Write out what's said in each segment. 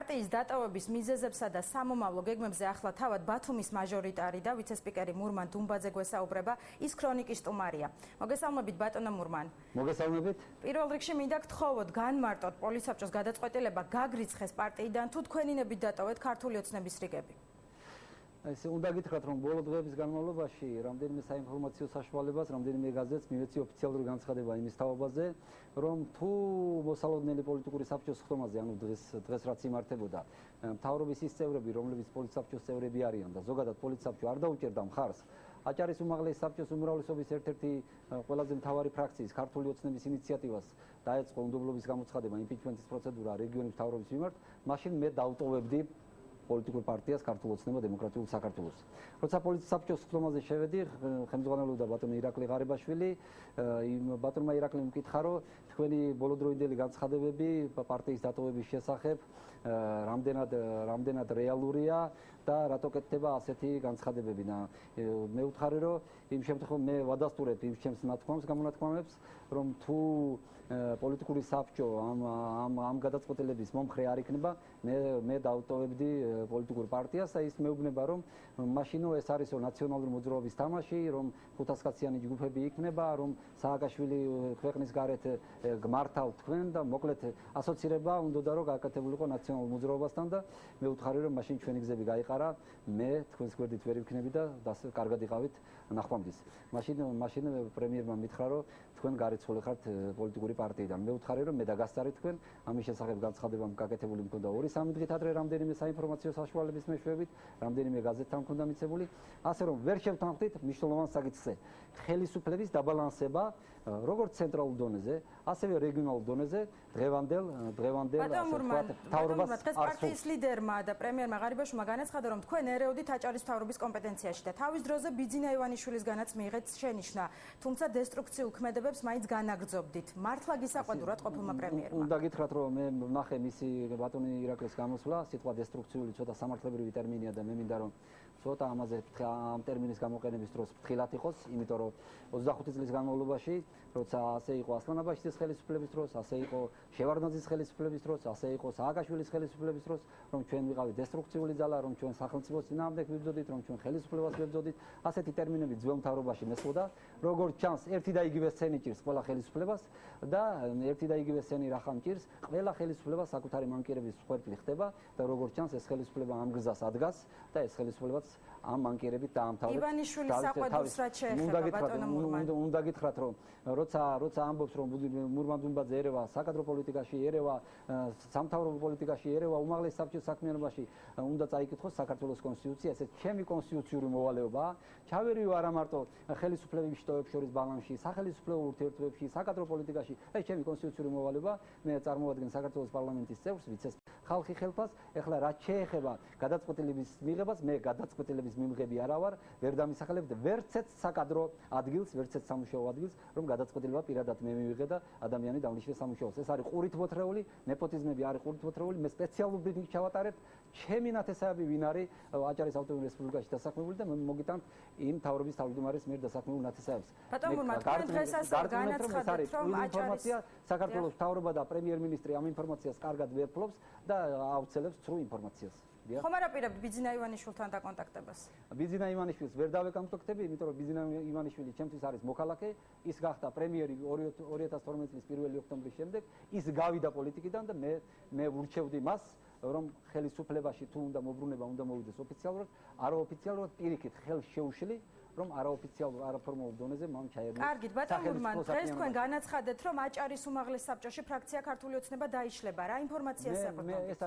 პარტიის დატოვების მიზეზებსა და სამომავლო გეგმებზე ახლა თავად ბათუმის მაჟორიტარი და ვიცე-სპიკერი მურმან დუმბაძე გვესაუბრება, ის ქრონიკის სტუმარია. მოგესალმებით ბატონო მურმან. მოგესალმებით. პირველ რიგში მინდა გთხოვოთ განმარტოთ პოლიცსაბჭოს გადაწყვეტილება გაგრიცხეს პარტიიდან თუ თქვენინებით დატოვეთ ქართული ოცნების რიგები. ესე უნდა გითხრათ, რომ ბოლო დღეების განმავლობაში რამდენიმე საინფორმაციო საშუალებას, რამდენიმე გაზეთს მივეცი ოფიციალური განცხადება იმის თაობაზე, რომ თუ მოსალოდნელი პოლიტიკური საბჭოს ხდომაზე, ანუ დღეს რაც იმართებოდა, მთავრობის ის წევრები, რომლებიც პოლიცსაბჭოს წევრები არიან და ზოგადად პოლიცსაბჭო არ დაუჭერდა მხარს აჭარის უმაღლესი საბჭოს უმრავლესობის ერთ-ერთი ყველაზე მთავარი ფრაქციის ქართული ოცნების ინიციატივას დაეწყო უნდობლობის გამოცხადება იმპიჩმენტის პროცედურა რეგიონის მთავრობის მიმართ, მაშინ მე დავტოვებდი პოლიტიკურ პარტიას ქართულ ოცნება დემოკრატიულ საქართველოს. როცა პოლიცსაბჭოს ხდომაზე შევედი, ხელმძღვანელობდა ბატონი ირაკლი ღარიბაშვილი, ბატონმა ირაკლიმ მკითხა, რომ თქვენი ბოლოდროინდელი განცხადებები პარტიის დატოვების შესახებ რამდენად რეალურია და რატო კეთდება ასეთი განცხადებები და მე ვუთხარი, რომ იმ შემთხვევაში მე ვადასტურებ იმ ჩემს გამონათქვამებს, რომ თუ პოლიტიკური საბჭო ამ გადაწყვეტილების მომხრე არ იქნება, მე დავტოვებდი პოლიტიკურ პარტიას და ის მეუბნება, რომ მაშინო ეს არისო ნაციონალური მოძრაობის თამაში, რომ 500-კაციანი ჯგუფები იქნება, რომ სააკაშვილი ქვეყნის გარეთ გმართავ თქვენ და მოკლედ ასოცირება უნდოდა რომ გაკეთებულიყო ნაციონალურ მოძრაობასთან და მე ვუთხარი, რომ მაშინ ჩვენი გზები გაიყარა, მე თქვენს გვერდით ვერ ვიქნები და კარგად იყავით ნახვამდის. მაშინ პრემიერმა მითხრა, რომ თქვენ გარიცხული ხართ პოლიტიკური პარტიიდან. მე ვუთხარი, რომ მე დაგასწარით თქვენ, ამის შესახებ განცხადება გაკეთებული მქონდა 2-3 დღით ადრე რამდენიმე საინფორმაციო საშუალების მეშვეობით, რამდენიმე გაზეთთან მქონდა მიცემული, ასე რომ ვერ შევთანხმდით მნიშვნელოვან საკითხზე. ხელისუფლების დაბალანსება როგორც ცენტრალურ დონეზე, ასევე რეგიონალურ დონეზე დღევანდელ მთავრობას პარტიის ლიდერმა და პრემიერმა ღარიბაშვილმა განაცხადა, რომ თქვენ ერეოდით აჭარის მთავრობის კომპეტენციაში და თავის დროზე ბიძინა ივანიშვილისგანაც მიიღეთ შენიშვნა, თუმცა დესტრუქციულ ქმედებებს მაინც განაგრძობდით. მართლა გისაყვედურათ ყოფილმა პრემიერმა. უნდა გითხრათ, რომ მე ვნახე მისი ბატონი ირაკლის გამოსვლა, სიტყვა დესტრუქციული ცოტა სამართლებრივი ტერმინია და მე მინდა რომ ცოტა ამაზე ამ ტერმინის გამოყენების დროს ფრთხილად იყოს, იმიტომ რომ 25 წლის განმავლობაში, როცა ასე იყო ასლანაბაშიძის ხელისუფლების დროს, ასე იყო შევარდნაძის ხელისუფლების დროს, ასე იყო სააკაშვილის ხელისუფლების დროს, რომ ჩვენ ვიყავით დესტრუქციული ძალა, რომ ჩვენ სახელმწიფოს წინააღმდეგ ვიბრძოდით, რომ ჩვენ ხელისუფლებას ვებრძოდით, ასეთი ტერმინები ძველ მთავრობაში მესხოდა, როგორც ჩანს, ერთი და იგივე სცენი ჭირს ყველა ხელისუფლებას და ერთი და იგივე სცენი რახან ჭირს, ყველა ხელისუფლება საკუთარი მანკიერების მსხვერპლი ხდება და როგორც ჩანს, ეს ხელისუფლება ამ გზას ადგას და ეს ხელისუფლებაც ამ მანკიერებით დაამთავრებს. ივანიშვილის საყვედურს რაც შეეხება ბატონო მურმან. უნდა გითხრათ, რომ როცა ამბობს, რომ მურმან დუმბაძე ერევა საკადრო პოლიტიკაში, ერევა სამთავრობო პოლიტიკაში, ერევა უმაღლეს საბჭოს საქმიანობაში, უნდა წაიკითხოს საქართველოს კონსტიტუცია, ესეც ჩემი კონსტიტუციური მოვალეობაა. ჩავერიო არა მარტო ხელისუფლების შტოებს შორის ბალანსში, სახელისუფლებო ურთიერთობებში, საკადრო პოლიტიკაში, ეს ჩემი კონსტიტუციური მოვალეობაა. მე წარმოვადგენ საქართველოს პარლამენტის წევრს, ვიცეს ხალხი ხელფას, ეხლა რაც შეეხება გადაწყვეტილების მიღებას, მე გადაწყვეტილების მიმღები არა ვარ, ვერ დამისახელებ ვერცეთ საკადრო ადგილს, ვერცეთ სამუშაო ადგილს, რომ გადაწყვეტილება პირადად მე მივიღე და ადამიანი დავნიშნე სამუშაოს. ეს არის ყურით მოთრეული, ნეპოტიზმები არის ყურით მოთრეული, მე სპეციალურ ბრიფინგს ჩავატარებ, ჩემი ნათესავები ვინ არის აჭარის ავტონომიურ რესპუბლიკაში დასაქმებული და მოგიტანთ იმ მთავრობის თავმჯდომარის მიერ დასაქმებულ ნათესავებს. ბატონო მურმან, თქვენ დღეს ასე განაცხადეთ, რომ ინფორმაცია საქართველოს მთავრობა და პრემიერ-მინისტრი ამ ინფორმაციას კარგად ვერ ფლობს და აუცილებს ცრუ ინფორმაციას. ხომ არ აპირებთ ბიძინა ივანიშვილთან დაკონტაქტებას? ბიძინა ივანიშვილს ვერ დავეკონტაქტები, იმიტომ რომ ბიძინა ივანიშვილი ჩემთვის არის მოქალაქე, ის გახდა პრემიერი 2012 წლის 1 ოქტომბრის შემდეგ, ის გავიდა პოლიტიკიდან და მე ვურჩევდი მას, რომ ხელისუფლებაში თუ უნდა მოbrunება, უნდა მოვიდეს ოფიციალურად, არაოფიციალურად პირიქით ხელს შეუშლი, რომ არაოფიციალურ არაფორმალურ დონეზე მან ჩაერნეს. კარგით, ბატონო მურმან, დღეს თქვენ განაცხადეთ, რომ აჭარის უმაღლეს საბჭოში ფრაქცია ქართული ოცნება დაიშლება. რა ინფორმაციას აღვწობთ? ეს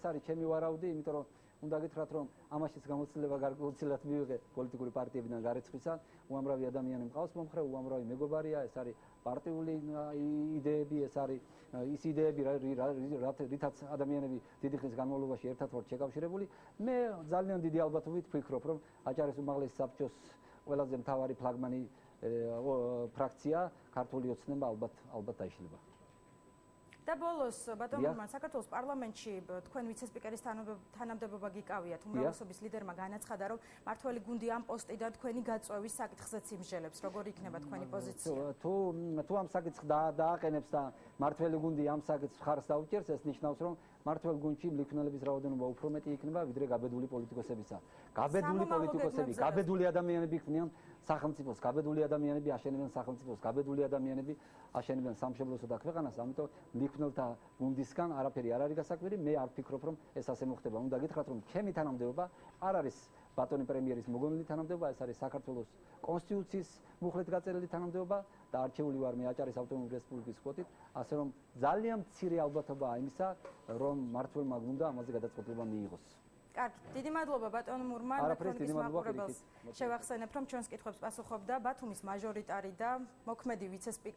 არის ჩემი ვარაუდი, იმიტომ რომ უნდა გითხრათ, რომ ამაშიც გამოცდილება გარკვეულწილად მივიღე პოლიტიკური პარტიებიდან გარეცხვისა. უამრავი ადამიანი მყავს მომხრე, უამრავი მეგობარია, ეს არის პარტიული იდეები, ეს არის ის იდეები, რითაც ადამიანები დიდი ხნის განმავლობაში ერთად ვართ შეკავშირებული. მე ძალიან დიდი ალბათობით ვფიქრობ, რომ აჭარის უმაღლეს საბჭოს ყველაზე მთავარი ფლაგმანი ფრაქცია ქართული ოცნება ალბათ დაიშლება. და ბოლოს ბატონ მურმან, საქართველოს პარლამენტში თქვენ ვიცე-სპიკერის თანამდებობა გიკავიათ. უმრავლესობის ლიდერმა განაცხადა, რომ მართველი გუნდი ამ პოსტიდან თქვენი გაწვევის საკითხზეც იმსჯელებს. როგორი იქნება თქვენი პოზიცია? თუ ამ საკითხს დააყენებს და მართველი გუნდი ამ საკითხს ხარს დაუჭერს, ეს ნიშნავს, რომ მართველ გუნდში მლიქნელების რაოდენობა უფრო მეტი იქნება, ვიდრე გაბედული პოლიტიკოსებისა. გაბედული პოლიტიკოსები, გაბედული ადამიანები ქმნიან სახელმწიფოს, გაბედული ადამიანები აშენებენ სახელმწიფოს, გაბედული ადამიანები აშენებენ სამშობლოსა და ქვეყანას, ამიტომ მლიქნელთა გუნდისგან არაფერი არ არის გასაკვირი. მე არ ვფიქრობ, რომ ეს ასე მოხდება. უნდა გითხრათ, რომ ჩემი თანამდებობა არ არის ბატონი პრემიერის მოგონილი თანამდებობა, ეს არის საქართველოს კონსტიტუციის მუხლით გაწერილი თანამდებობა და არჩეული ვარ მე აჭარის ავტონომიური რესპუბლიკის კვოტით, ასე რომ ძალიან მცირე ალბათობაა იმისა, რომ მართველმა გუნდა ამაზე გადაწყვეტილება მიიღოს. კარგი, დიდი მადლობა ბატონ მურმან, თქვენთვის მაყურებელს შევახსენებ, რომ ჩვენს კითხვებს პასუხობდა ბათუმის მაჟორიტარი და მოქმედი ვიცე-სპიკერი